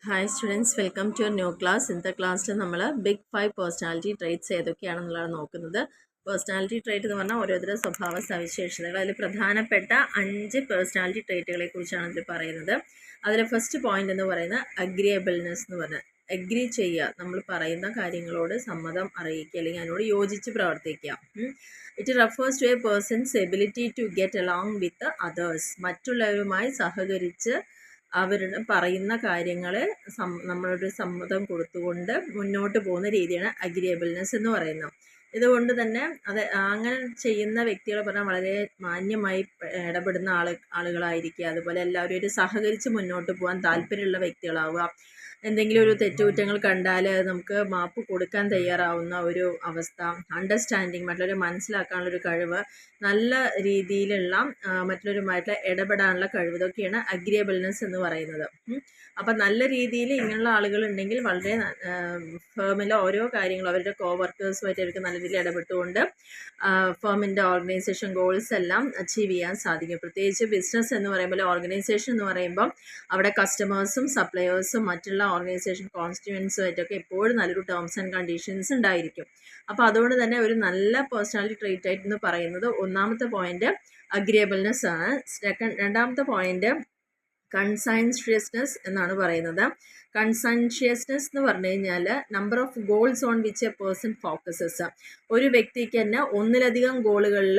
Hi students, welcome to new class. ഇന്നത്തെ ക്ലാസ്സിൽ നമ്മൾ ബിഗ് 5 പേഴ്സണാലിറ്റി ട്രേറ്റ്സ് ഏതൊക്കെയാണെന്നുള്ളതാണ് നോക്കുന്നത്. പേഴ്സണാലിറ്റി ട്രേറ്റ് എന്ന് പറഞ്ഞാൽ ഓരോരുത്തരുടെ സ്വഭാവ സവിശേഷതകൾ. അതിൽ പ്രധാനപ്പെട്ട 5 പേഴ്സണാലിറ്റി ട്രേറ്റുകളെ കുറിച്ചാണ് ഇതിൽ പറയുന്നത്. അതിൽ ഫസ്റ്റ് പോയിന്റ് എന്ന് പറയുന്നത് അഗ്രിയബിൾനെസ് എന്ന് പറഞ്ഞാൽ അഗ്രി ചെയ്യുക, നമ്മൾ പറയുന്ന കാര്യങ്ങളോട് സമ്മതം അറിയിക്കുക അല്ലെങ്കിൽ അതിനോട് യോജിച്ച് പ്രവർത്തിക്കുക. It refers to a person's ability to get along with others. മറ്റുള്ളവരുമായി സഹകരിച്ച് അവരുടെ പറയുന്ന കാര്യങ്ങളെ നമ്മളൊരു സമ്മതം കൊടുത്തുകൊണ്ട് മുന്നോട്ട് പോകുന്ന രീതിയാണ് അഗ്രിയബിൾനെസ് എന്ന് പറയുന്നത്. ഇതുകൊണ്ട് തന്നെ അങ്ങനെ ചെയ്യുന്ന വ്യക്തികളെ പറഞ്ഞാൽ വളരെ മാന്യമായി ഇടപെടുന്ന ആളുകളായിരിക്കുക. അതുപോലെ എല്ലാവരും ഒരു സഹകരിച്ച് മുന്നോട്ട് പോകാൻ താല്പര്യമുള്ള വ്യക്തികളാവുക. എന്തെങ്കിലും ഒരു തെറ്റുകുറ്റങ്ങൾ കണ്ടാൽ നമുക്ക് മാപ്പ് കൊടുക്കാൻ തയ്യാറാവുന്ന ഒരു അവസ്ഥ, അണ്ടർസ്റ്റാൻഡിങ്, മറ്റുള്ളവരെ മനസ്സിലാക്കാനുള്ളൊരു കഴിവ്, നല്ല രീതിയിലുള്ള മറ്റുള്ളവരുമായിട്ട് ഇടപെടാനുള്ള കഴിവ്, ഇതൊക്കെയാണ് അഗ്രിയബിൾനെസ് എന്ന് പറയുന്നത്. അപ്പം നല്ല രീതിയിൽ ഇങ്ങനെയുള്ള ആളുകളുണ്ടെങ്കിൽ വളരെ ഫേമിലെ ഓരോ കാര്യങ്ങളും അവരുടെ കോവർക്കേഴ്സുമായിട്ട് അവർക്ക് നല്ല രീതിയിൽ ഇടപെട്ടുകൊണ്ട് ഫേമിൻ്റെ ഓർഗനൈസേഷൻ ഗോൾസ് എല്ലാം അച്ചീവ് ചെയ്യാൻ സാധിക്കും. പ്രത്യേകിച്ച് ബിസിനസ് എന്ന് പറയുമ്പോൾ, ഓർഗനൈസേഷൻ എന്ന് പറയുമ്പോൾ അവിടെ കസ്റ്റമേഴ്സും സപ്ലയേഴ്സും മറ്റുള്ള ഓർഗനൈസേഷൻ കോൺസ്റ്റിറ്റ്യുവൻസുമായിട്ടൊക്കെ എപ്പോഴും നല്ലൊരു ടേംസ് ആൻഡ് കണ്ടീഷൻസ് ഉണ്ടായിരിക്കും. അപ്പോൾ അതുകൊണ്ട് തന്നെ ഒരു നല്ല പേഴ്സണാലിറ്റി ട്രേറ്റ് ആയിട്ട് എന്ന് പറയുന്നത് ഒന്നാമത്തെ പോയിന്റ് അഗ്രിയബിൾനെസ് ആണ്. രണ്ടാമത്തെ പോയിന്റ് കൺസൈൻഷ്യസ്നെസ് എന്നാണ് പറയുന്നത്. കൺസൈൻഷ്യസ്നെസ് എന്ന് പറഞ്ഞു കഴിഞ്ഞാൽ number of goals on which A person focuses. ഒരു വ്യക്തിക്ക് തന്നെ ഒന്നിലധികം ഗോളുകളിൽ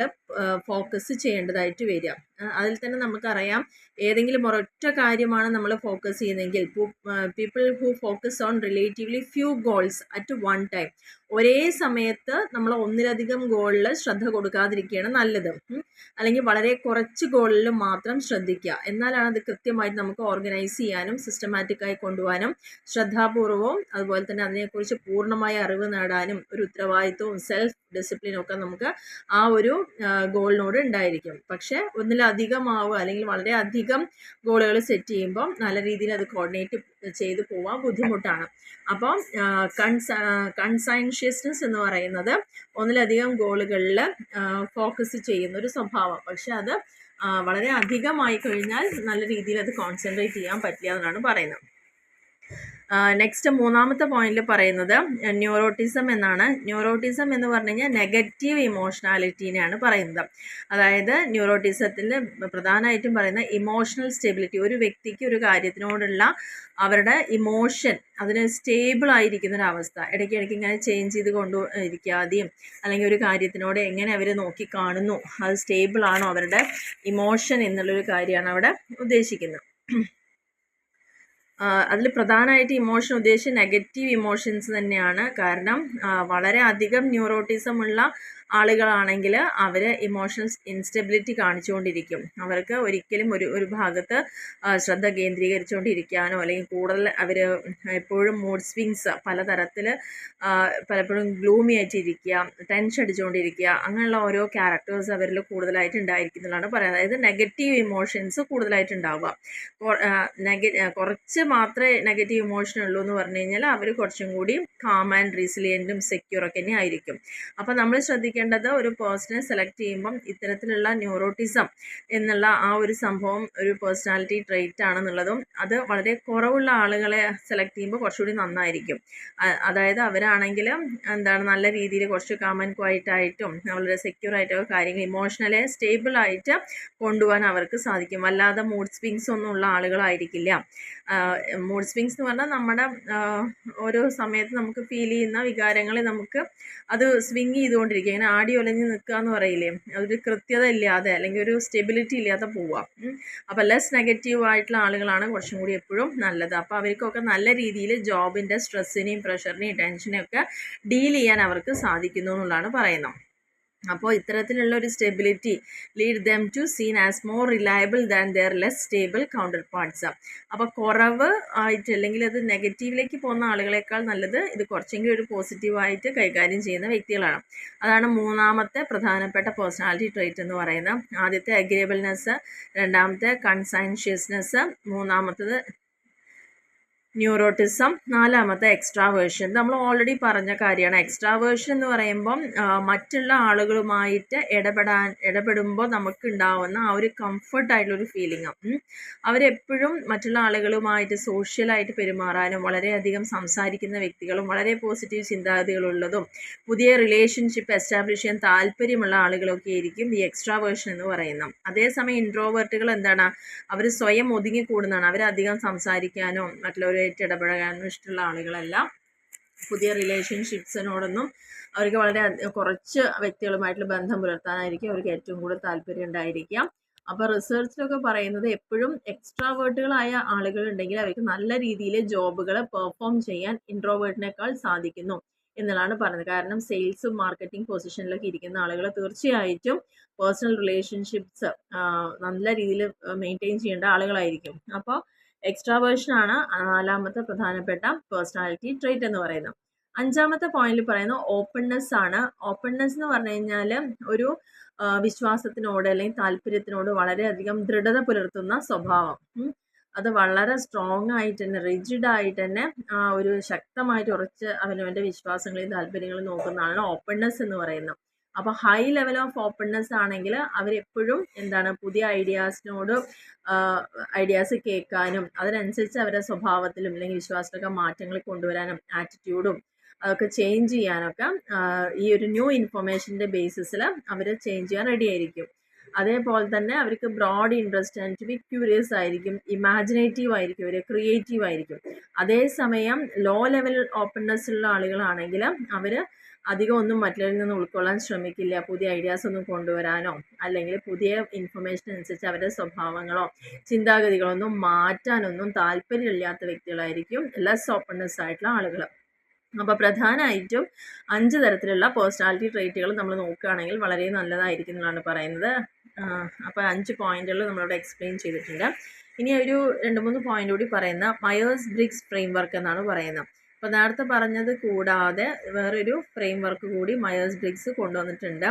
ഫോക്കസ് ചെയ്യേണ്ടതായിട്ട് വരിക. അതിൽ തന്നെ നമുക്കറിയാം, ഏതെങ്കിലും ഒരൊറ്റ കാര്യമാണ് നമ്മൾ ഫോക്കസ് ചെയ്യുന്നതെങ്കിൽ, people who focus on relatively few goals at one time, ഒരേ സമയത്ത് നമ്മൾ ഒന്നിലധികം ഗോളിൽ ശ്രദ്ധ കൊടുക്കാതിരിക്കുകയാണ് നല്ലത്. അല്ലെങ്കിൽ വളരെ കുറച്ച് ഗോളിൽ മാത്രം ശ്രദ്ധിക്കുക. എന്നാലാണ് അത് കൃത്യമായിട്ട് നമുക്ക് ഓർഗനൈസ് ചെയ്യാനും സിസ്റ്റമാറ്റിക്കായി കൊണ്ടുപോകാനും ശ്രദ്ധാപൂർവവും അതുപോലെ തന്നെ അതിനെക്കുറിച്ച് പൂർണ്ണമായ അറിവ് നേടാനും ഒരു ഉത്തരവാദിത്വവും സെൽഫ് ഡിസിപ്ലിനും ഒക്കെ നമുക്ക് ആ ഒരു ഗോളിനോട് ഉണ്ടായിരിക്കും. പക്ഷേ ഒന്നിലധികമാവുക അല്ലെങ്കിൽ വളരെ അധികം ഗോളുകൾ സെറ്റ് ചെയ്യുമ്പോൾ നല്ല രീതിയിൽ അത് കോർഡിനേറ്റ് ചെയ്ത് പോവാൻ ബുദ്ധിമുട്ടാണ്. അപ്പം കൺസൈൻഷ്യസ്നെസ് എന്ന് പറയുന്നത് ഒന്നിലധികം ഗോളുകളിൽ ഫോക്കസ് ചെയ്യുന്ന ഒരു സ്വഭാവം. പക്ഷെ അത് വളരെ അധികമായി കഴിഞ്ഞാൽ നല്ല രീതിയിൽ അത് കോൺസെൻട്രേറ്റ് ചെയ്യാൻ പറ്റില്ല എന്നാണ് പറയുന്നത്. നെക്സ്റ്റ് മൂന്നാമത്തെ പോയിന്റിൽ പറയുന്നത് ന്യൂറോട്ടിസം എന്നാണ്. ന്യൂറോട്ടിസം എന്ന് പറഞ്ഞു കഴിഞ്ഞാൽ നെഗറ്റീവ് ഇമോഷണാലിറ്റീനെയാണ് പറയുന്നത്. അതായത് ന്യൂറോട്ടിസത്തിൽ പ്രധാനമായിട്ടും പറയുന്ന ഇമോഷണൽ സ്റ്റെബിലിറ്റി. ഒരു വ്യക്തിക്ക് ഒരു കാര്യത്തിനോടുള്ള അവരുടെ ഇമോഷൻ അതിന് സ്റ്റേബിൾ ആയിരിക്കുന്നൊരവസ്ഥ, ഇടയ്ക്കിടയ്ക്ക് ഇങ്ങനെ ചേഞ്ച് ചെയ്ത് കൊണ്ടിരിക്കാതെയും അല്ലെങ്കിൽ ഒരു കാര്യത്തിനോട് എങ്ങനെ അവർ നോക്കി കാണുന്നു, അത് സ്റ്റേബിൾ ആണോ അവരുടെ ഇമോഷൻ എന്നുള്ളൊരു കാര്യമാണ് അവിടെ ഉദ്ദേശിക്കുന്നത്. അതിൽ പ്രധാനമായിട്ട് ഇമോഷൻ ഉദ്ദേശിച്ച് നെഗറ്റീവ് ഇമോഷൻസ് തന്നെയാണ്. കാരണം വളരെ അധികം ന്യൂറോട്ടിസം ഉള്ള ആളുകളാണെങ്കിൽ അവർ ഇമോഷണൽ ഇൻസ്റ്റെബിലിറ്റി കാണിച്ചുകൊണ്ടിരിക്കും. അവർക്ക് ഒരിക്കലും ഒരു ഭാഗത്ത് ശ്രദ്ധ കേന്ദ്രീകരിച്ചുകൊണ്ടിരിക്കാനോ അല്ലെങ്കിൽ കൂടുതൽ അവർ എപ്പോഴും മൂഡ് സ്വിങ്സ് പലതരത്തിൽ, പലപ്പോഴും ഗ്ലൂമി ആയിട്ടിരിക്കുക, ടെൻഷൻ അടിച്ചുകൊണ്ടിരിക്കുക, അങ്ങനെയുള്ള ഓരോ ക്യാരക്ടേഴ്സ് അവരിൽ കൂടുതലായിട്ട് ഉണ്ടായിരിക്കുന്നതാണ് പറയുന്നത്. അതായത് നെഗറ്റീവ് ഇമോഷൻസ് കൂടുതലായിട്ട് ഉണ്ടാവുക. കുറച്ച് മാത്രമേ നെഗറ്റീവ് ഇമോഷൻ ഉള്ളൂ എന്ന് പറഞ്ഞു കഴിഞ്ഞാൽ അവർ കുറച്ചും കൂടി കാം ആൻഡ് റെസിലിയൻറ്റും സെക്യൂറൊക്കെ തന്നെ ആയിരിക്കും. അപ്പോൾ നമ്മൾ ശ്രദ്ധിക്കേണ്ടത് ഒരു പേഴ്സണെ സെലക്ട് ചെയ്യുമ്പം ഇത്തരത്തിലുള്ള ന്യൂറോട്ടിസം എന്നുള്ള ആ ഒരു സംഭവം ഒരു പേഴ്സണാലിറ്റി ട്രെയിറ്റ് ആണെന്നുള്ളതും അത് വളരെ കുറവുള്ള ആളുകളെ സെലക്ട് ചെയ്യുമ്പോൾ കുറച്ചുകൂടി നന്നായിരിക്കും. അതായത് അവരാണെങ്കിൽ നല്ല രീതിയിൽ കുറച്ച് കാം ആൻഡ് ക്വയറ്റ് ആയിട്ടും വളരെ സെക്യൂർ ആയിട്ടൊക്കെ കാര്യങ്ങൾ ഇമോഷണലി സ്റ്റേബിൾ ആയിട്ട് കൊണ്ടുപോകാൻ അവർക്ക് സാധിക്കും. വല്ലാതെ മൂഡ് സ്വിങ്സ് ഒന്നും ഉള്ള ആളുകളായിരിക്കില്ല. മൂഡ് സ്വിങ്സ് എന്ന് പറഞ്ഞാൽ നമ്മുടെ ഓരോ സമയത്ത് നമുക്ക് ഫീൽ ചെയ്യുന്ന വികാരങ്ങളെ നമുക്ക് അത് സ്വിങ് ചെയ്തുകൊണ്ടിരിക്കുക, ഇങ്ങനെ ആടി ഒലഞ്ഞ് നിൽക്കുക എന്ന് പറയില്ലേ, അതൊരു കൃത്യത ഇല്ലാതെ അല്ലെങ്കിൽ ഒരു സ്റ്റെബിലിറ്റി ഇല്ലാതെ പോവുക. അപ്പോൾ ലെസ് നെഗറ്റീവ് ആയിട്ടുള്ള ആളുകളാണ് കുറച്ചും കൂടി എപ്പോഴും നല്ലത്. അപ്പോൾ അവർക്കൊക്കെ നല്ല രീതിയിൽ ജോബിൻ്റെ സ്ട്രെസ്സിനെയും പ്രഷറിനെയും ടെൻഷനെയും ഒക്കെ ഡീൽ ചെയ്യാൻ അവർക്ക് സാധിക്കുന്നു എന്നുള്ളതാണ് പറയുന്നത്. അപ്പോൾ ഇത്തരത്തിലുള്ള ഒരു stability lead them to seen as more reliable than their less stable counterparts. അപ്പോൾ കുറവ് ആയിട്ട് അല്ലെങ്കിൽ അത് നെഗറ്റീവിലേക്ക് പോകുന്ന ആളുകളെക്കാൾ നല്ലത് ഇത് കുറച്ചെങ്കിലും ഒരു പോസിറ്റീവായിട്ട് കൈകാര്യം ചെയ്യുന്ന വ്യക്തികളാണ്. അതാണ് മൂന്നാമത്തെ പ്രധാനപ്പെട്ട പേഴ്സണാലിറ്റി ട്രേറ്റ് എന്ന് പറയുന്നത്. ആദ്യത്തെ അഗ്രിയബിൾനെസ്, രണ്ടാമത്തെ കൺസൈൻഷ്യസ്നെസ്, മൂന്നാമത്തത് ന്യൂറോട്ടിസം. നാലാമത്തെ എക്സ്ട്രാവേർഷൻ. നമ്മൾ ഓൾറെഡി പറഞ്ഞ കാര്യമാണ്. എക്സ്ട്രാവേർഷൻ എന്ന് പറയുമ്പം മറ്റുള്ള ആളുകളുമായിട്ട് ഇടപെടുമ്പോൾ നമുക്ക് ഉണ്ടാവുന്ന ആ ഒരു കംഫർട്ടായിട്ടുള്ളൊരു ഫീലിംഗ്. അവരെപ്പോഴും മറ്റുള്ള ആളുകളുമായിട്ട് സോഷ്യലായിട്ട് പെരുമാറാനും വളരെയധികം സംസാരിക്കുന്ന വ്യക്തികളും വളരെ പോസിറ്റീവ് ചിന്താഗതികളുള്ളതും പുതിയ റിലേഷൻഷിപ്പ് എസ്റ്റാബ്ലിഷ് ചെയ്യാൻ താല്പര്യമുള്ള ആളുകളൊക്കെ ആയിരിക്കും ഈ എക്സ്ട്രാവേർഷൻ എന്ന് പറയുന്നത്. അതേസമയം ഇൻട്രോവേർട്ടുകൾ എന്താണ്, അവർ സ്വയം ഒതുങ്ങിക്കൂടുന്നതാണ്. അവരധികം സംസാരിക്കാനോ മറ്റുള്ളവരുമായിട്ട് ഇടപഴകാനോ ഇഷ്ടമുള്ള ആളുകളല്ല. പുതിയ റിലേഷൻഷിപ്സിനോടൊന്നും അവർക്ക് വളരെ കുറച്ച് വ്യക്തികളുമായിട്ടുള്ള ബന്ധം പുലർത്താനായിരിക്കും അവർക്ക് ഏറ്റവും കൂടുതൽ താല്പര്യം ഉണ്ടായിരിക്കാം. അപ്പോൾ റിസർച്ചിലൊക്കെ പറയുന്നത് എപ്പോഴും എക്സ്ട്രാവേർട്ടുകളായ ആളുകൾ ഉണ്ടെങ്കിൽ അവർക്ക് നല്ല രീതിയിൽ ജോബുകൾ പെർഫോം ചെയ്യാൻ ഇൻട്രോവേർട്ടിനേക്കാൾ സാധിക്കുന്നു എന്നുള്ളതാണ് പറഞ്ഞത്. കാരണം സെയിൽസും മാർക്കറ്റിംഗ് പൊസിഷനിലൊക്കെ ഇരിക്കുന്ന ആളുകൾ തീർച്ചയായിട്ടും പേഴ്സണൽ റിലേഷൻഷിപ്സ് നല്ല രീതിയിൽ മെയിൻറ്റെയിൻ ചെയ്യേണ്ട ആളുകളായിരിക്കും. അപ്പോൾ എക്സ്ട്രാവേർഷനാണ് നാലാമത്തെ പ്രധാനപ്പെട്ട പേഴ്സണാലിറ്റി ട്രേറ്റ് എന്ന് പറയുന്നത്. അഞ്ചാമത്തെ പോയിന്റിൽ പറയുന്നത് ഓപ്പൺനെസ് ആണ്. ഓപ്പൺനെസ് എന്ന് പറഞ്ഞു കഴിഞ്ഞാൽ ഒരു വിശ്വാസത്തിനോട് അല്ലെങ്കിൽ താല്പര്യത്തിനോട് വളരെയധികം ദൃഢത പുലർത്തുന്ന സ്വഭാവം. അത് വളരെ സ്ട്രോങ് ആയിട്ട് തന്നെ, റിജിഡ് ആയിട്ട് തന്നെ ഒരു ശക്തമായിട്ട് ഉറച്ച് അവനവൻ്റെ വിശ്വാസങ്ങളെയും താല്പര്യങ്ങളും നോക്കുന്നതാണ് ഓപ്പൺനെസ് എന്ന് പറയുന്നത്. അപ്പോൾ ഹൈ ലെവൽ ഓഫ് ഓപ്പൺനെസ് ആണെങ്കിൽ അവരെപ്പോഴും എന്താണ്, പുതിയ ഐഡിയാസ് കേൾക്കാനും അതിനനുസരിച്ച് അവരുടെ സ്വഭാവത്തിലും അല്ലെങ്കിൽ വിശ്വാസത്തിലൊക്കെ മാറ്റങ്ങൾ കൊണ്ടുവരാനും ആറ്റിറ്റ്യൂഡും അതൊക്കെ ചേഞ്ച് ചെയ്യാനൊക്കെ ഈ ഒരു ന്യൂ ഇൻഫർമേഷൻ്റെ ബേസിസിൽ അവർ ചേഞ്ച് ചെയ്യാൻ റെഡി ആയിരിക്കും. അതേപോലെ തന്നെ അവർക്ക് broad interest and to be curious ആയിരിക്കും, ഇമാജിനേറ്റീവ് ആയിരിക്കും, അവർ ക്രിയേറ്റീവ് ആയിരിക്കും. അതേസമയം ലോ ലെവൽ ഓപ്പൺനെസ് ഉള്ള ആളുകളാണെങ്കിൽ അവർ അധികം ഒന്നും മറ്റുള്ളവരിൽ നിന്ന് ഉൾക്കൊള്ളാൻ ശ്രമിക്കില്ല. പുതിയ ഐഡിയാസ് ഒന്നും കൊണ്ടുവരാനോ അല്ലെങ്കിൽ പുതിയ ഇൻഫർമേഷൻ അനുസരിച്ച് അവരുടെ സ്വഭാവങ്ങളോ ചിന്താഗതികളോ ഒന്നും മാറ്റാനൊന്നും താല്പര്യമില്ലാത്ത വ്യക്തികളായിരിക്കും ലെസ് ഓപ്പൺനെസ് ആയിട്ടുള്ള ആളുകൾ. അപ്പോൾ പ്രധാനമായിട്ടും 5 തരത്തിലുള്ള പേഴ്സണാലിറ്റി ട്രേറ്റുകൾ നമ്മൾ നോക്കുകയാണെങ്കിൽ വളരെ നല്ലതായിരിക്കും എന്നാണ് പറയുന്നത്. അപ്പോൾ 5 പോയിന്റുകൾ നമ്മളിവിടെ എക്സ്പ്ലെയിൻ ചെയ്തിട്ടുണ്ട്. ഇനി ഒരു 2-3 പോയിന്റ് കൂടി പറയുന്ന മയേഴ്സ് ബ്രിഗ്സ് ഫ്രെയിംവർക്ക് എന്നാണ് പറയുന്നത്. അപ്പോൾ നേരത്തെ പറഞ്ഞത് കൂടാതെ വേറൊരു ഫ്രെയിംവർക്ക് കൂടി മയേഴ്സ് ബ്രിഗ്സ് കൊണ്ടുവന്നിട്ടുണ്ട്.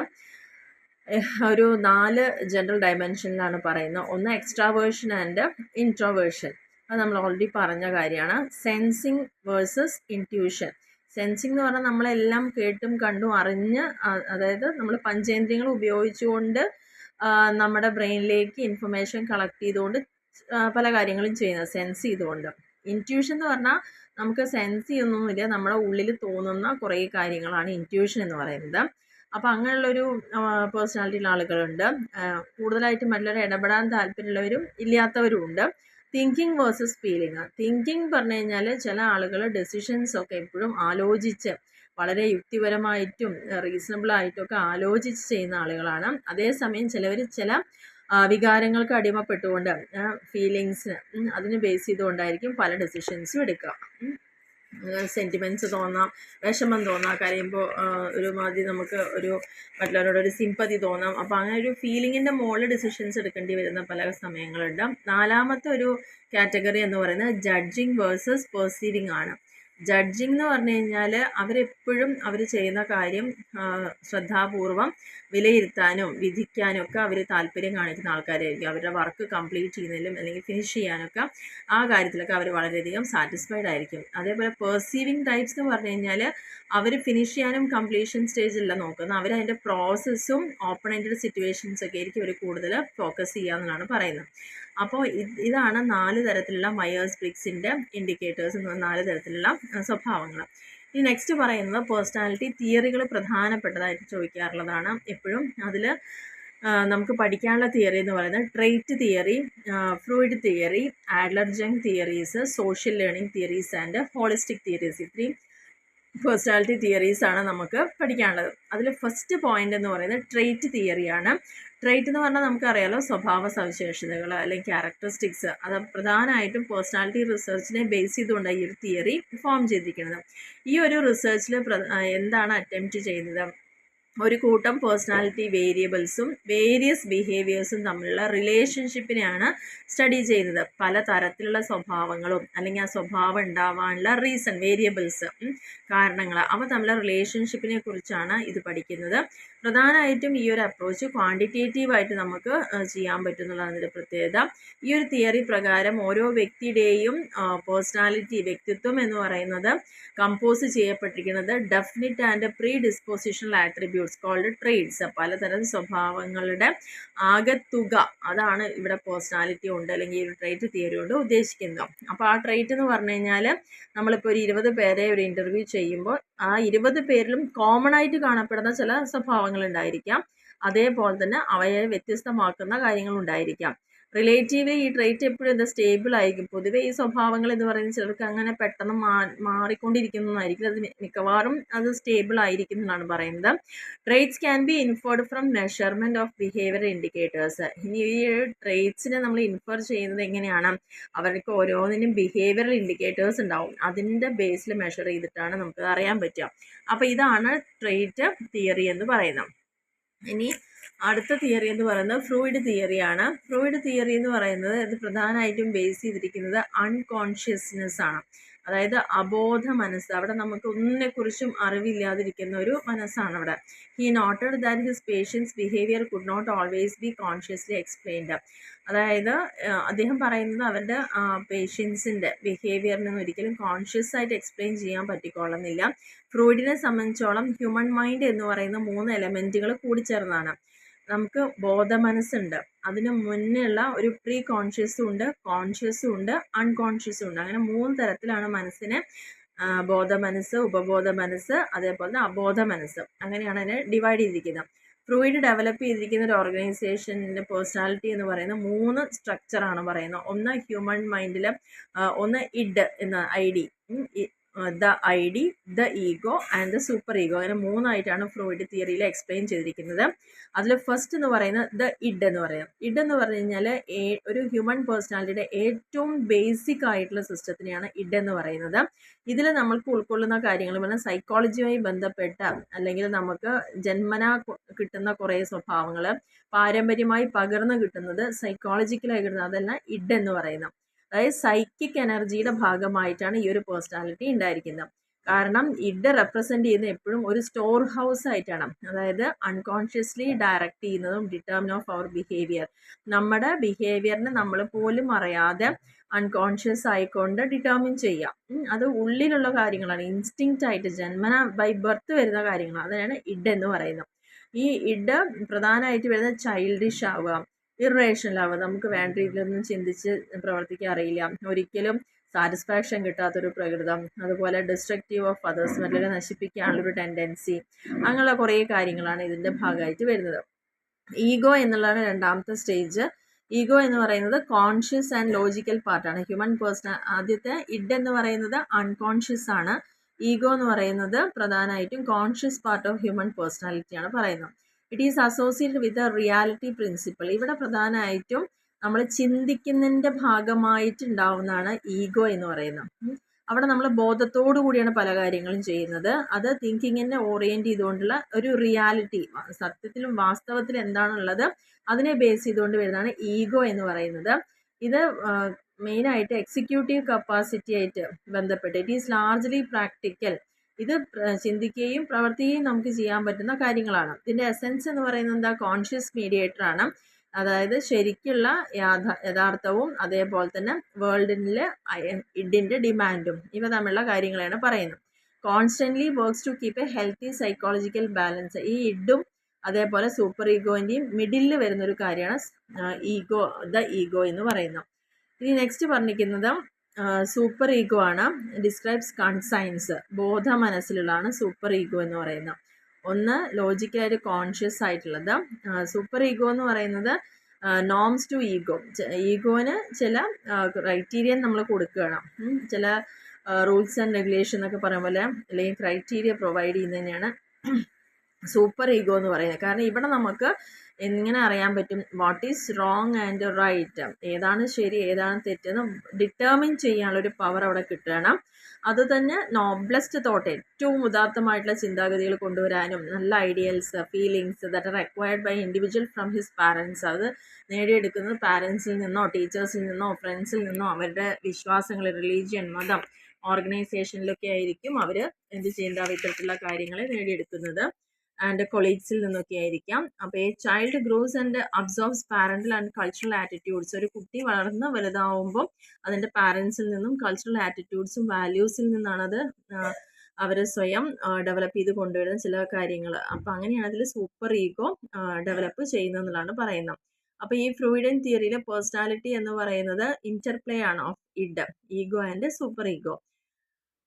ഒരു 4 ജനറൽ ഡയമെൻഷനിലാണ് പറയുന്നത്. ഒന്ന് എക്സ്ട്രാവേർഷൻ ആൻഡ് ഇൻട്രോവേർഷൻ. അത് നമ്മൾ ഓൾറെഡി പറഞ്ഞ കാര്യമാണ്. Sensing versus intuition. സെൻസിങ് എന്ന് പറഞ്ഞാൽ നമ്മളെല്ലാം കേട്ടും കണ്ടും അറിഞ്ഞ്, അതായത് നമ്മൾ പഞ്ചേന്ദ്രിയങ്ങൾ ഉപയോഗിച്ചുകൊണ്ട് നമ്മുടെ ബ്രെയിനിലേക്ക് ഇൻഫർമേഷൻ കളക്ട് ചെയ്തുകൊണ്ട് പല കാര്യങ്ങളും ചെയ്യുന്നത്, സെൻസ് ചെയ്തുകൊണ്ട്. ഇൻറ്റ്യൂഷൻ എന്ന് പറഞ്ഞാൽ നമുക്ക് സെൻസ് ചെയ്യൊന്നുമില്ല, നമ്മുടെ ഉള്ളിൽ തോന്നുന്ന കുറേ കാര്യങ്ങളാണ് ഇൻറ്റ്യൂഷൻ എന്ന് പറയുന്നത്. അപ്പോൾ അങ്ങനെയുള്ളൊരു പേഴ്സണാലിറ്റിയുള്ള ആളുകളുണ്ട്. കൂടുതലായിട്ട് മറ്റുള്ളവരെ ഇടപെടാൻ താല്പര്യമുള്ളവരും ഇല്ലാത്തവരും ഉണ്ട്. Thinking versus feeling. തിങ്കിങ് പറഞ്ഞു കഴിഞ്ഞാൽ ചില ആളുകൾ ഡെസിഷൻസ് ഒക്കെ എപ്പോഴും ആലോചിച്ച് വളരെ യുക്തിപരമായിട്ടും റീസണബിൾ ആയിട്ടൊക്കെ ആലോചിച്ച് ചെയ്യുന്ന ആളുകളാണ്. അതേസമയം ചിലവർ ചില വികാരങ്ങൾക്ക് അടിമപ്പെട്ടുകൊണ്ട് ഫീലിങ്സ് അതിന് ബേസ് ചെയ്തുകൊണ്ടായിരിക്കും പല ഡെസിഷൻസും എടുക്കുക. സെൻറ്റിമെൻറ്റ്സ് തോന്നാം, വിഷമം തോന്നാം, കരയുമ്പോൾ ഒരുമാതിരി നമുക്ക് ഒരു മറ്റുള്ളവരോടൊരു സിമ്പതി തോന്നാം. അപ്പോൾ അങ്ങനെ ഒരു ഫീലിങ്ങിൻ്റെ മുകളിൽ ഡിസിഷൻസ് എടുക്കേണ്ടി വരുന്ന പല സമയങ്ങളുണ്ട്. നാലാമത്തെ ഒരു കാറ്റഗറി എന്ന് പറയുന്നത് ജഡ്ജിങ് വേഴ്സസ് പെർസീവിങ് ആണ്. ജഡ്ജിങ് എന്ന് പറഞ്ഞു കഴിഞ്ഞാൽ അവരെപ്പോഴും അവർ ചെയ്യുന്ന കാര്യം ശ്രദ്ധാപൂർവം വിലയിരുത്താനും വിധിക്കാനും ഒക്കെ അവർ താല്പര്യം കാണിക്കുന്ന ആൾക്കാരായിരിക്കും. അവരുടെ വർക്ക് കംപ്ലീറ്റ് ചെയ്യുന്നതിലും അല്ലെങ്കിൽ ഫിനിഷ് ചെയ്യാനൊക്കെ ആ കാര്യത്തിലൊക്കെ അവർ വളരെയധികം സാറ്റിസ്ഫൈഡ് ആയിരിക്കും. അതേപോലെ പെർസീവിങ് ടൈപ്സ് എന്ന് പറഞ്ഞു കഴിഞ്ഞാൽ അവർ ഫിനിഷ് ചെയ്യാനും കംപ്ലീഷൻ സ്റ്റേജിലല്ല നോക്കുന്നത്, അവരതിൻ്റെ പ്രോസസ്സും ഓപ്പൺ എൻഡഡ് സിറ്റുവേഷൻസ് ഒക്കെ ആയിരിക്കും അവർ കൂടുതൽ ഫോക്കസ് ചെയ്യുക എന്നാണ് പറയുന്നത്. അപ്പോൾ ഇതാണ് 4 തരത്തിലുള്ള മയേഴ്സ് ബ്രിഗ്സിൻ്റെ ഇൻഡിക്കേറ്റേഴ്സ് എന്ന് പറഞ്ഞ 4 തരത്തിലുള്ള സ്വഭാവങ്ങൾ. ഈ നെക്സ്റ്റ് പറയുന്നത് പേഴ്സണാലിറ്റി തിയറികൾ പ്രധാനപ്പെട്ടതായിട്ട് ചോദിക്കാറുള്ളതാണ് എപ്പോഴും. അതിൽ നമുക്ക് പഠിക്കാനുള്ള തിയറി എന്ന് പറയുന്നത് trait theory, fluid theory, Adler Jung theories, social learning theories and holistic theories. ഇത്രയും പേഴ്സണാലിറ്റി തിയറീസ് ആണ് നമുക്ക് പഠിക്കാനുള്ളത്. അതിൽ ഫസ്റ്റ് പോയിന്റ് എന്ന് പറയുന്നത് ട്രേറ്റ് തിയറിയാണ്. ട്രേറ്റ് എന്ന് പറഞ്ഞാൽ നമുക്കറിയാലോ, സ്വഭാവ സവിശേഷതകൾ അല്ലെങ്കിൽ ക്യാരക്ടറിസ്റ്റിക്സ്. അത് പ്രധാനമായിട്ടും പേഴ്സണാലിറ്റി റിസർച്ചിനെ ബേസ് ചെയ്തുകൊണ്ടാണ് ഈ ഒരു തിയറി ഫോം ചെയ്തിരിക്കുന്നത്. ഈ ഒരു റിസർച്ചിൽ എന്താണ് അറ്റംപ്റ്റ് ചെയ്യുന്നത്, ഒരു കൂട്ടം പേഴ്സണാലിറ്റി വേരിയബിൾസും വേരിയസ് ബിഹേവിയേഴ്സും തമ്മിലുള്ള റിലേഷൻഷിപ്പിനെയാണ് സ്റ്റഡി ചെയ്യുന്നത്. പല തരത്തിലുള്ള സ്വഭാവങ്ങളും അല്ലെങ്കിൽ ആ സ്വഭാവം ഉണ്ടാവാനുള്ള റീസൺ, വേരിയബിൾസ്, കാരണങ്ങൾ, അവ തമ്മിലുള്ള റിലേഷൻഷിപ്പിനെ കുറിച്ചാണ് ഇത് പഠിക്കുന്നത്. പ്രധാനമായിട്ടും ഈ ഒരു അപ്രോച്ച് ക്വാണ്ടിറ്റേറ്റീവായിട്ട് നമുക്ക് ചെയ്യാൻ പറ്റുന്നതാണ് ഇതിൻ്റെ പ്രത്യേകത. ഈ ഒരു തിയറി പ്രകാരം ഓരോ വ്യക്തിയുടെയും പേഴ്സണാലിറ്റി, വ്യക്തിത്വം എന്ന് പറയുന്നത് കമ്പോസ് ചെയ്യപ്പെട്ടിരിക്കുന്നത് definite and predispositional attributes called traits, പലതരം സ്വഭാവങ്ങളുടെ ആകെത്തുക. അതാണ് ഇവിടെ പേഴ്സണാലിറ്റി കൊണ്ട് അല്ലെങ്കിൽ ഒരു ട്രെയ്റ്റ് തിയറി കൊണ്ട് ഉദ്ദേശിക്കുന്നത്. അപ്പോൾ ആ ട്രെയ്റ്റ് എന്ന് പറഞ്ഞു കഴിഞ്ഞാൽ നമ്മളിപ്പോൾ ഒരു 20 പേരെ ഒരു ഇൻ്റർവ്യൂ ചെയ്യുമ്പോൾ ആ 20 പേരിലും കോമൺ ആയിട്ട് കാണപ്പെടുന്ന ചില സ്വഭാവങ്ങൾ ഉണ്ടായിരിക്കാം. അതേപോലെ തന്നെ അവയെ വ്യത്യസ്തമാക്കുന്ന കാര്യങ്ങൾ ഉണ്ടായിരിക്കാം. റിലേറ്റീവ്ലി ഈ ട്രെയ്റ്റ് എപ്പോഴും എന്താ സ്റ്റേബിൾ ആയിരിക്കും. പൊതുവേ ഈ സ്വഭാവങ്ങൾ എന്ന് പറയുന്നത് ചിലർക്ക് അങ്ങനെ പെട്ടെന്ന് മാറിക്കൊണ്ടിരിക്കുന്നതായിരിക്കും. അത് മിക്കവാറും അത് സ്റ്റേബിൾ ആയിരിക്കും എന്നാണ് പറയുന്നത്. Traits can be inferred from measurement of behaviour indicators. ഇനി ഈ ട്രെയ്റ്റ്സിനെ നമ്മൾ ഇൻഫർ ചെയ്യുന്നത് എങ്ങനെയാണ്? അവർക്ക് ഓരോന്നിനും ബിഹേവിയറൽ ഇൻഡിക്കേറ്റേഴ്സ് ഉണ്ടാവും. അതിൻ്റെ ബേസിൽ മെഷർ ചെയ്തിട്ടാണ് നമുക്ക് അറിയാൻ പറ്റുക. അപ്പോൾ ഇതാണ് ട്രെയ്റ്റ് തിയറി എന്ന് പറയുന്നത്. ഇനി അടുത്ത തിയറി എന്ന് പറയുന്നത് ഫ്രൂയിഡ് തിയറിയാണ്. ഫ്രൂയിഡ് തിയറി എന്ന് പറയുന്നത് ഇത് പ്രധാനമായിട്ടും ബേസ് ചെയ്തിരിക്കുന്നത് അൺകോൺഷ്യസ്നെസ് ആണ്. അതായത് അബോധ മനസ്സ്. അവിടെ നമുക്ക് ഒന്നിനെക്കുറിച്ചും അറിവില്ലാതിരിക്കുന്ന ഒരു മനസ്സാണ് അവിടെ. He noted that his patience behaviour could not always be consciously explained. അതായത് അദ്ദേഹം പറയുന്നത് അവരുടെ പേഷ്യൻസിൻ്റെ ബിഹേവിയറിനൊന്നും ഒരിക്കലും കോൺഷ്യസ് ആയിട്ട് എക്സ്പ്ലെയിൻ ചെയ്യാൻ പറ്റിക്കൊള്ളുന്നില്ല. ഫ്രൂയിഡിനെ സംബന്ധിച്ചോളം ഹ്യൂമൻ മൈൻഡ് എന്ന് പറയുന്ന 3 എലമെൻറ്റുകൾ കൂടിച്ചേർന്നതാണ്. നമുക്ക് ബോധമനസ്സുണ്ട്, അതിന് മുന്നേ ഉള്ള ഒരു പ്രീ കോൺഷ്യസും ഉണ്ട്, കോൺഷ്യസും ഉണ്ട്, അൺകോൺഷ്യസും ഉണ്ട്. അങ്ങനെ 3 തരത്തിലാണ് മനസ്സിനെ ബോധമനസ്സ്, ഉപബോധ മനസ്സ്, അതേപോലെ തന്നെ അബോധ മനസ്സ്, അങ്ങനെയാണ് അതിനെ ഡിവൈഡ് ചെയ്തിരിക്കുന്നത്. ഫ്രൂയിഡ് ഡെവലപ്പ് ചെയ്തിരിക്കുന്ന ഒരു ഓർഗനൈസേഷൻ്റെ പേഴ്സണാലിറ്റി എന്ന് പറയുന്ന 3 സ്ട്രക്ചറാണ് പറയുന്നത്. ഒന്ന് ഹ്യൂമൻ മൈൻഡിൽ, ഒന്ന് ഇഡ് എന്ന ID, the ID, the ego and the super ego. അങ്ങനെ 3 ആയിട്ടാണ് ഫ്രൂയിഡ് തിയറിയിൽ എക്സ്പ്ലെയിൻ ചെയ്തിരിക്കുന്നത്. അതിൽ ഫസ്റ്റ് എന്ന് പറയുന്നത് ദ ഇഡ് എന്ന് പറയുന്നത്. ഇഡ് എന്ന് പറഞ്ഞു കഴിഞ്ഞാൽ ഒരു ഹ്യൂമൻ പേഴ്സണാലിറ്റിയുടെ ഏറ്റവും ബേസിക് ആയിട്ടുള്ള സിസ്റ്റത്തിനെയാണ് ഇഡ് എന്ന് പറയുന്നത്. ഇതിൽ നമ്മൾക്ക് ഉൾക്കൊള്ളുന്ന കാര്യങ്ങൾ പറഞ്ഞാൽ സൈക്കോളജിയുമായി ബന്ധപ്പെട്ട അല്ലെങ്കിൽ നമുക്ക് ജന്മനാ കിട്ടുന്ന കുറേ സ്വഭാവങ്ങൾ, പാരമ്പര്യമായി പകർന്നു കിട്ടുന്നത്, സൈക്കോളജിക്കലായി കിട്ടുന്നത്, അതെല്ലാം ഇഡ് എന്ന് പറയുന്നത്. അതായത് സൈക്കിക് എനർജിയുടെ ഭാഗമായിട്ടാണ് ഈ ഒരു പേഴ്സണാലിറ്റി ഉണ്ടായിരിക്കുന്നത്. കാരണം ഇഡ് റെപ്രസെൻ്റ് ചെയ്യുന്ന എപ്പോഴും ഒരു സ്റ്റോർ ഹൗസ് ആയിട്ടാണ്. അതായത് അൺകോൺഷ്യസ്ലി ഡയറക്റ്റ് ചെയ്യുന്നതും ഡിറ്റർമിൻ ഓഫ് അവർ ബിഹേവിയർ. നമ്മുടെ ബിഹേവിയറിനെ നമ്മൾ പോലും അറിയാതെ അൺകോൺഷ്യസ് ആയിക്കൊണ്ട് ഡിറ്റർമിൻ ചെയ്യാം. അത് ഉള്ളിലുള്ള കാര്യങ്ങളാണ്, ഇൻസ്റ്റിങ്ക്റ്റ് ആയിട്ട് ജന്മന ബൈ ബർത്ത് വരുന്ന കാര്യങ്ങളാണ്. അതാണ് ഇഡ് എന്ന് പറയുന്നത്. ഈ ഇഡ് പ്രധാനമായിട്ട് വരുന്നത് ചൈൽഡിഷ് ആവുക, ഇറേഷണൽ ആവുക, നമുക്ക് വേണ്ട രീതിയിലൊന്നും ചിന്തിച്ച് പ്രവർത്തിക്കാൻ അറിയില്ല, ഒരിക്കലും സാറ്റിസ്ഫാക്ഷൻ കിട്ടാത്തൊരു പ്രകൃതം, അതുപോലെ ഡിസ്ട്രക്റ്റീവ് ഓഫ് അതേഴ്സ്, മറ്റുള്ളവരെ നശിപ്പിക്കാനുള്ളൊരു ടെൻഡൻസി, അങ്ങനെയുള്ള കുറേ കാര്യങ്ങളാണ് ഇതിൻ്റെ ഭാഗമായിട്ട് വരുന്നത്. ഈഗോ എന്നുള്ളതാണ് രണ്ടാമത്തെ സ്റ്റേജ്. ഈഗോ എന്ന് പറയുന്നത് കോൺഷ്യസ് ആൻഡ് ലോജിക്കൽ പാർട്ടാണ് ഹ്യൂമൻ പേഴ്സൺ. ആദ്യത്തെ ഇഡ് എന്ന് പറയുന്നത് അൺകോൺഷ്യസ് ആണ്. ഈഗോ എന്ന് പറയുന്നത് പ്രധാനമായിട്ടും കോൺഷ്യസ് പാർട്ട് ഓഫ് ഹ്യൂമൻ പേഴ്സണാലിറ്റിയാണ് പറയുന്നത്. It is associated with a reality principle. ഇവിടെ പ്രധാനമായിട്ടും നമ്മൾ ചിന്തിക്കുന്നതിൻ്റെ ഭാഗമായിട്ടുണ്ടാവുന്നതാണ് ഈഗോ എന്ന് പറയുന്നത്. അവിടെ നമ്മൾ ബോധത്തോടു കൂടിയാണ് പല കാര്യങ്ങളും ചെയ്യുന്നത്. അത് തിങ്കിങ്ങിനെ ഓറിയൻറ്റ് ചെയ്തുകൊണ്ടുള്ള ഒരു റിയാലിറ്റി, സത്യത്തിലും വാസ്തവത്തിലും എന്താണുള്ളത് അതിനെ ബേസ് ചെയ്തുകൊണ്ട് വരുന്നതാണ് ഈഗോ എന്ന് പറയുന്നത്. ഇത് മെയിനായിട്ട് എക്സിക്യൂട്ടീവ് കപ്പാസിറ്റി ആയിട്ട് ബന്ധപ്പെട്ട് ഇറ്റ് ഈസ് ലാർജ്ലി പ്രാക്ടിക്കൽ. ഇത് ചിന്തിക്കുകയും പ്രവർത്തിക്കുകയും നമുക്ക് ചെയ്യാൻ പറ്റുന്ന കാര്യങ്ങളാണ്. ഇതിൻ്റെ എസെൻസ് എന്ന് പറയുന്നത് എന്താ? കോൺഷ്യസ് മീഡിയേറ്റർ ആണ്. അതായത് ശരിക്കുള്ള യഥാർത്ഥവും അതേപോലെ തന്നെ വേൾഡിലെ ഇഡിൻ്റെ ഡിമാൻഡും ഇവ തമ്മിലുള്ള കാര്യങ്ങളാണ് പറയുന്നത്. Constantly works to keep a healthy psychological balance. ഈ ഇഡും അതേപോലെ സൂപ്പർ ഈഗോൻ്റെയും മിഡിലിൽ വരുന്നൊരു കാര്യമാണ് ഈഗോ, ദ ഈഗോ എന്ന് പറയുന്നത്. ഇനി നെക്സ്റ്റ് പറഞ്ഞിരിക്കുന്നത് സൂപ്പർ ഈഗോ ആണ്. Describes conscience. ബോധ മനസ്സിലുള്ളതാണ് സൂപ്പർ ഈഗോ എന്ന് പറയുന്നത്. ഒന്ന് ലോജിക്കലായിട്ട് കോൺഷ്യസ് ആയിട്ടുള്ളത്. സൂപ്പർ ഈഗോ എന്ന് പറയുന്നത് നോംസ് ടു ഈഗോ. ഈഗോന് ചില ക്രൈറ്റീരിയൻ നമ്മൾ കൊടുക്കുകയാണ്. ചില റൂൾസ് ആൻഡ് റെഗുലേഷൻ എന്നൊക്കെ പറയുന്ന പോലെ അല്ലെങ്കിൽ ക്രൈറ്റീരിയ പ്രൊവൈഡ് ചെയ്യുന്നതിനെയാണ് സൂപ്പർ ഈഗോ എന്ന് പറയുന്നത്. കാരണം ഇവിടെ നമുക്ക് എങ്ങനെ അറിയാൻ പറ്റും what is wrong and right, ഏതാണ് ശരി ഏതാണ് തെറ്റെന്ന് ഡിറ്റർമിൻ ചെയ്യാനുള്ളൊരു പവർ അവിടെ കിട്ടണം. അതുതന്നെ നോബ്ലസ്റ്റ് തോട്ട്, ഏറ്റവും ഉദാത്തമായിട്ടുള്ള ചിന്താഗതികൾ കൊണ്ടുവരാനും നല്ല ideals, feelings that are acquired by individual from his parents. അത് നേടിയെടുക്കുന്നത് പാരൻസിൽ നിന്നോ ടീച്ചേഴ്സിൽ നിന്നോ ഫ്രണ്ട്സിൽ നിന്നോ അവരുടെ വിശ്വാസങ്ങൾ, റിലീജിയൻ, മതം, ഓർഗനൈസേഷനിലൊക്കെ ആയിരിക്കും അവർ എന്ത് ചെയ്യേണ്ട ഇത്തരത്തിലുള്ള കാര്യങ്ങൾ നേടിയെടുക്കുന്നത്. ആൻഡ് കൊളീഗ്സിൽ നിന്നൊക്കെ ആയിരിക്കാം. അപ്പോൾ ഈ child gross and absorbs parental and cultural attitudes. ഒരു കുട്ടി വളർന്ന് വലുതാവുമ്പോൾ അതിൻ്റെ പാരൻസിൽ നിന്നും കൾച്ചറൽ ആറ്റിറ്റ്യൂഡ്സും വാല്യൂസിൽ നിന്നാണ് അത് അവർ സ്വയം ഡെവലപ്പ് ചെയ്ത് കൊണ്ടുവരുന്ന ചില കാര്യങ്ങൾ. അപ്പോൾ അങ്ങനെയാണ് അതിൽ സൂപ്പർ ഈഗോ ഡെവലപ്പ് ചെയ്യുന്നതെന്നുള്ളതാണ് പറയുന്നത്. അപ്പോൾ ഈ ഫ്രൂയിഡിയൻ തിയറിയിൽ പേഴ്സണാലിറ്റി എന്ന് പറയുന്നത് ഇന്റർപ്ലേ ആണ് of id, ego and super ego.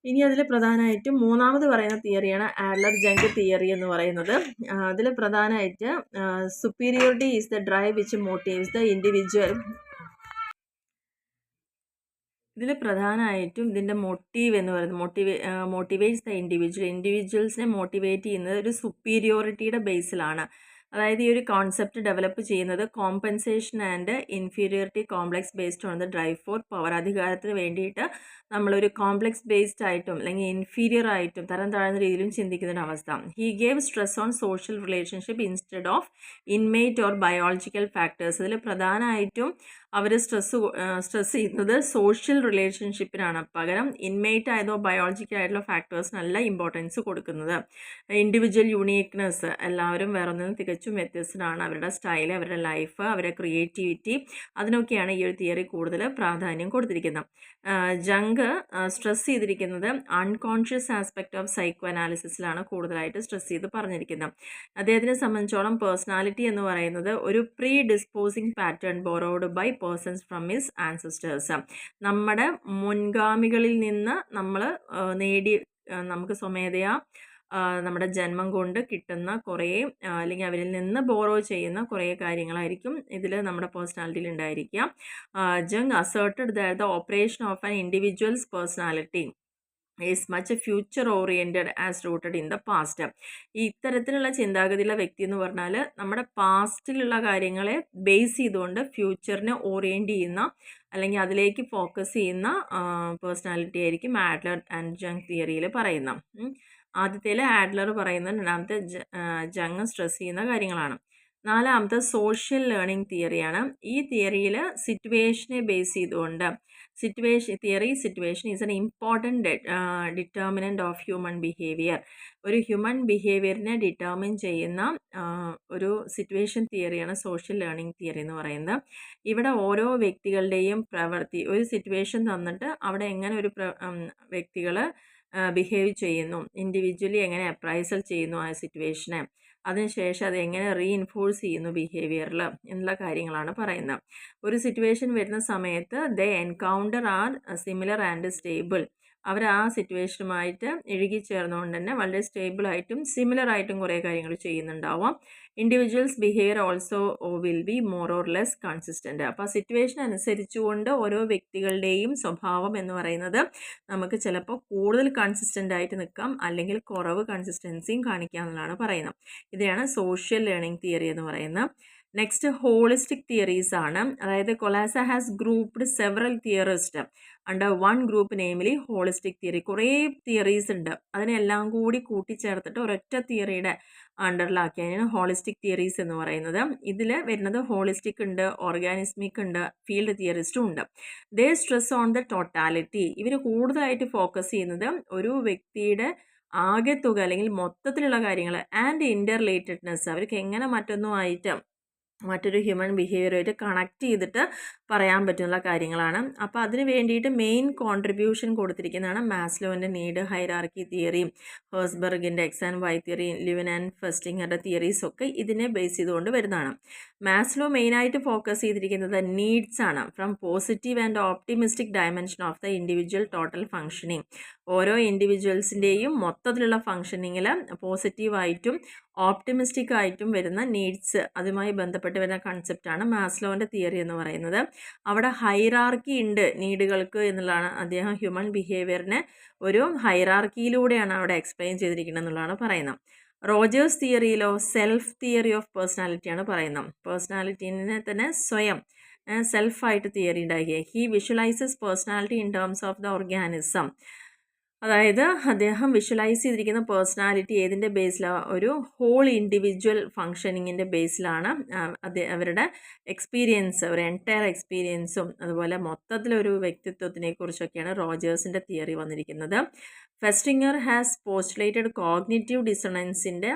ഇനി അതിൽ പ്രധാനമായിട്ടും മൂന്നാമത് പറയുന്ന തിയറിയാണ് ആഡ്ലർ ജങ്ക് തിയറി എന്ന് പറയുന്നത്. അതിൽ പ്രധാനമായിട്ട് superiority is the drive which motifs the individual. ഇതിൽ പ്രധാനമായിട്ടും ഇതിൻ്റെ മോട്ടീവ് എന്ന് പറയുന്നത് മോട്ടിവേറ്റ്സ് ദ ഇൻഡിവിജ്വൽസിനെ മോട്ടിവേറ്റ് ചെയ്യുന്നത് ഒരു സുപ്പീരിയോറിറ്റിയുടെ ബേസിലാണ്. അതായത് ഈ ഒരു കോൺസെപ്റ്റ് ഡെവലപ്പ് ചെയ്യുന്നത് compensation and inferiority complex based on the drive for power. അധികാരത്തിന് വേണ്ടിയിട്ട് നമ്മളൊരു കോംപ്ലക്സ് ബേസ്ഡ് ആയിട്ടും അല്ലെങ്കിൽ ഇൻഫീരിയർ ആയിട്ടും തരം താഴ്ന്ന രീതിയിലും ചിന്തിക്കുന്ന ഒരു അവസ്ഥ. He gave stress on social relationship instead of inmate or biological factors. ഇതിൽ പ്രധാനമായിട്ടും അവർ സ്ട്രെസ് ചെയ്യുന്നത് സോഷ്യൽ റിലേഷൻഷിപ്പിനാണ്, പകരം ഇൻമേറ്റ് ആയതോ ബയോളജിക്കൽ ആയിട്ടുള്ള ഫാക്ടേഴ്സിനല്ല ഇമ്പോർട്ടൻസ് കൊടുക്കുന്നത്. ഇൻഡിവിജ്വൽ യൂണീക്നെസ്, എല്ലാവരും വേറൊന്നിനും തികച്ചും വ്യത്യസ്തനാണ്. അവരുടെ സ്റ്റൈൽ, അവരുടെ ലൈഫ്, അവരുടെ ക്രിയേറ്റിവിറ്റി, അതിനൊക്കെയാണ് ഈ ഒരു തിയറി കൂടുതൽ പ്രാധാന്യം കൊടുത്തിരിക്കുന്നത്. ജങ്ക് സ്ട്രെസ് ചെയ്തിരിക്കുന്നത് അൺകോൺഷ്യസ് ആസ്പെക്ട് ഓഫ് സൈക്കോ അനാലിസിസിലാണ് കൂടുതലായിട്ട് സ്ട്രെസ് ചെയ്ത് പറഞ്ഞിരിക്കുന്നത്. അദ്ദേഹത്തിനെ സംബന്ധിച്ചോളം പേഴ്സണാലിറ്റി എന്ന് പറയുന്നത് ഒരു predisposing pattern borrowed by persons from his ancestors. നമ്മുടെ മുൻഗാമികളിൽ നിന്ന് നമ്മൾ നമുക്ക് സ്വമേധയാ നമ്മുടെ ജന്മം കൊണ്ട് കിട്ടുന്ന കുറേ അല്ലെങ്കിൽ അവരിൽ നിന്ന് ബോറോ ചെയ്യുന്ന കുറേ കാര്യങ്ങളായിരിക്കും ഇതിൽ നമ്മുടെ പേഴ്സണാലിറ്റിയിൽ ഉണ്ടായിരിക്കുക. Jung asserted that the operation of an individual's personality is much future oriented as rooted in the past. ഈ ഇത്തരത്തിലുള്ള ചിന്താഗതിയുള്ള വ്യക്തി എന്ന് പറഞ്ഞാൽ നമ്മുടെ പാസ്റ്റിലുള്ള കാര്യങ്ങളെ ബേസ് ചെയ്തുകൊണ്ട് ഫ്യൂച്ചറിനെ ഓറിയൻറ്റ് ചെയ്യുന്ന അല്ലെങ്കിൽ അതിലേക്ക് ഫോക്കസ് ചെയ്യുന്ന പേഴ്സണാലിറ്റി ആയിരിക്കും ആഡ്ലർ ആൻഡ് ജങ് തിയറിയിൽ പറയുന്ന. ആദ്യത്തേൽ ആഡ്ലർ പറയുന്നത്, രണ്ടാമത്തെ ജങ് സ്ട്രെസ് ചെയ്യുന്ന കാര്യങ്ങളാണ്. നാലാമത്തെ സോഷ്യൽ ലേണിംഗ് തിയറിയാണ്. ഈ തിയറിയിൽ സിറ്റുവേഷനെ ബേസ് ചെയ്തുകൊണ്ട് situation is an important determinant of human behaviour. ഒരു ഹ്യൂമൻ ബിഹേവിയറിനെ ഡിറ്റർമിൻ ചെയ്യുന്ന ഒരു സിറ്റുവേഷൻ തിയറിയാണ് സോഷ്യൽ ലേണിംഗ് തിയറി എന്ന് പറയുന്നത്. ഇവിടെ ഓരോ വ്യക്തികളുടെയും പ്രവൃത്തി, ഒരു സിറ്റുവേഷൻ തന്നിട്ട് അവിടെ എങ്ങനെ ഒരു വ്യക്തികൾ ബിഹേവ് ചെയ്യുന്നു, ഇൻഡിവിജ്വലി എങ്ങനെ അപ്രൈസൽ ചെയ്യുന്നു ആ സിറ്റുവേഷനെ, അതിനുശേഷം അത് എങ്ങനെ റീഇൻഫോഴ്സ് ചെയ്യുന്നു ബിഹേവിയറിൽ എന്നുള്ള കാര്യങ്ങളാണ് പറയുന്നത്. ഒരു സിറ്റുവേഷൻ വരുന്ന സമയത്ത് they encounter are similar and stable. അവർ ആ സിറ്റുവേഷനുമായിട്ട് ഇഴുകിച്ചേർന്നുകൊണ്ട് തന്നെ വളരെ സ്റ്റേബിളായിട്ടും സിമിലറായിട്ടും കുറേ കാര്യങ്ങൾ ചെയ്യുന്നുണ്ടാവാം. Individual's behaviour also will be more or less consistent. അപ്പോൾ ആ സിറ്റുവേഷൻ അനുസരിച്ചുകൊണ്ട് ഓരോ വ്യക്തികളുടെയും സ്വഭാവം എന്ന് പറയുന്നത് നമുക്ക് ചിലപ്പോൾ കൂടുതൽ കൺസിസ്റ്റൻ്റ് ആയിട്ട് നിൽക്കാം, അല്ലെങ്കിൽ കുറവ് കൺസിസ്റ്റൻസിയും കാണിക്കാം എന്നുള്ളതാണ് പറയുന്നത്. ഇതാണ് സോഷ്യൽ ലേണിംഗ് തിയറി എന്ന് പറയുന്നത്. നെക്സ്റ്റ് ഹോളിസ്റ്റിക് തിയറീസ് ആണ്. അതായത് Kolasa has grouped several theorist under one group, namely holistic theory. കുറേ തിയറീസ് ഉണ്ട്, അതിനെല്ലാം കൂടി കൂട്ടിച്ചേർത്തിട്ട് ഒരൊറ്റ തിയറിയുടെ അണ്ടറിലാക്കിയാണ് ഹോളിസ്റ്റിക് തിയറീസ് എന്ന് പറയുന്നത്. ഇതിൽ വരുന്നത് ഹോളിസ്റ്റിക് ഉണ്ട്, ഓർഗാനിസ്മിക് ഉണ്ട്, ഫീൽഡ് തിയറിസ്റ്റും ഉണ്ട്. ദേ സ്ട്രെസ് ഓൺ ദ ടോട്ടാലിറ്റി. ഇവർ കൂടുതലായിട്ട് ഫോക്കസ് ചെയ്യുന്നത് ഒരു വ്യക്തിയുടെ ആകെ തുക അല്ലെങ്കിൽ മൊത്തത്തിലുള്ള കാര്യങ്ങൾ ആൻഡ് ഇൻ്റർ റിലേറ്റഡ്നെസ്, അവർക്ക് എങ്ങനെ മറ്റൊരു ഹ്യൂമൻ ബിഹേവിയറുമായിട്ട് കണക്ട് ചെയ്തിട്ട് പറയാൻ പറ്റുന്ന കാര്യങ്ങളാണ്. അപ്പോൾ അതിന് വേണ്ടിയിട്ട് മെയിൻ കോൺട്രിബ്യൂഷൻ കൊടുത്തിരിക്കുന്നതാണ് മാസ്ലോവിൻ്റെ നീഡ് ഹൈറാർക്കി തിയറി, ഹേഴ്സ്ബർഗിൻ്റെ X and Y theory, Lewin and ഫെസ്റ്റിംഗറുടെ തിയറീസൊക്കെ ഇതിനെ ബേസ് ചെയ്തുകൊണ്ട് വരുന്നതാണ്. മാസ്ലോ മെയിനായിട്ട് ഫോക്കസ് ചെയ്തിരിക്കുന്നത് നീഡ്സ് ആണ്, from positive and optimistic dimension of the individual total functioning. ഓരോ ഇൻഡിവിജ്വൽസിൻ്റെയും മൊത്തത്തിലുള്ള ഫങ്ഷനിങ്ങിൽ പോസിറ്റീവായിട്ടും ഓപ്റ്റിമിസ്റ്റിക് ആയിട്ടും വരുന്ന നീഡ്സ്, അതുമായി ബന്ധപ്പെട്ട് വരുന്ന കൺസെപ്റ്റാണ് മാസ്ലോവിൻ്റെ തിയറി എന്ന് പറയുന്നത്. അവിടെ ഹൈറാർക്കി ഉണ്ട് നീഡുകൾക്ക് എന്നുള്ളതാണ്. അദ്ദേഹം ഹ്യൂമൻ ബിഹേവിയറിനെ ഒരു ഹൈറാർക്കിയിലൂടെയാണ് അവിടെ എക്സ്പ്ലെയിൻ ചെയ്തിരിക്കുന്നത് എന്നുള്ളതാണ് പറയുന്നത്. റോജേഴ്സ് തിയറിയിലോ സെൽഫ് തിയറി ഓഫ് പേഴ്സണാലിറ്റിയാണ് പറയുന്നത്. പേഴ്സണാലിറ്റീനെ തന്നെ സ്വയം സെൽഫായിട്ട് തിയറി ഉണ്ടാക്കിയ. He visualises personality in terms of the organism. അതായത് അദ്ദേഹം വിഷ്വലൈസ് ചെയ്തിരിക്കുന്ന പേഴ്സണാലിറ്റി ഏതിൻ്റെ ബേസിലാണ്, ഒരു ഹോൾ ഇൻഡിവിജ്വൽ ഫങ്ഷനിങ്ങിൻ്റെ ബേസിലാണ് അവരുടെ എക്സ്പീരിയൻസ്, ഒരു എൻറ്റയർ എക്സ്പീരിയൻസും അതുപോലെ മൊത്തത്തിലൊരു വ്യക്തിത്വത്തിനെ കുറിച്ചൊക്കെയാണ് റോജേഴ്സിൻ്റെ തിയറി വന്നിരിക്കുന്നത്. ഫെസ്റ്റിംഗർ ഹാസ് പോസ്റ്റുലേറ്റഡ് കോഗ്നിറ്റീവ് ഡിസണൻസിൻ്റെ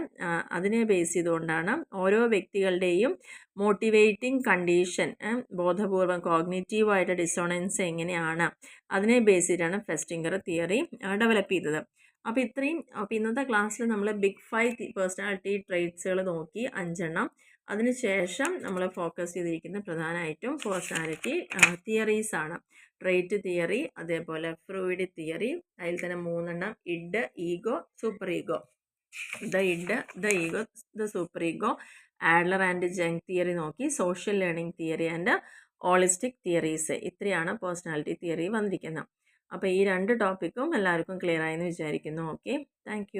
അതിനെ ബേസ് ചെയ്തുകൊണ്ടാണ് ഓരോ വ്യക്തികളുടെയും മോട്ടിവേറ്റിംഗ് കണ്ടീഷൻ, ബോധപൂർവം കോഗ്നിറ്റീവായിട്ട് ഡിസോണൻസ് എങ്ങനെയാണ് അതിനെ ബേസ് ചെയ്തിട്ടാണ് ഫെസ്റ്റിംഗർ തിയറി ഡെവലപ്പ് ചെയ്തത്. അപ്പോൾ ഇന്നത്തെ ക്ലാസ്സിൽ നമ്മൾ ബിഗ് 5 പേഴ്സണാലിറ്റി ട്രേറ്റ്സുകൾ നോക്കി 5 അതിനുശേഷം നമ്മൾ ഫോക്കസ് ചെയ്തിരിക്കുന്ന പ്രധാനമായിട്ടും പേഴ്സണാലിറ്റി തിയറീസ് ആണ്. ട്രേറ്റ് തിയറി, അതേപോലെ ഫ്രൂയിഡ് തിയറി, അതിൽ തന്നെ 3 id, ego, super ego. The id, the ego, the super ego, Adler and Jung theory നോക്കി, social learning theory and holistic theories. ഇത്രയാണ് പേഴ്സണാലിറ്റി തിയറി വന്നിരിക്കുന്നത്. അപ്പോൾ ഈ 2 ടോപ്പിക്കും എല്ലാവർക്കും ക്ലിയർ ആയെന്ന് വിചാരിക്കുന്നു. Okay, thank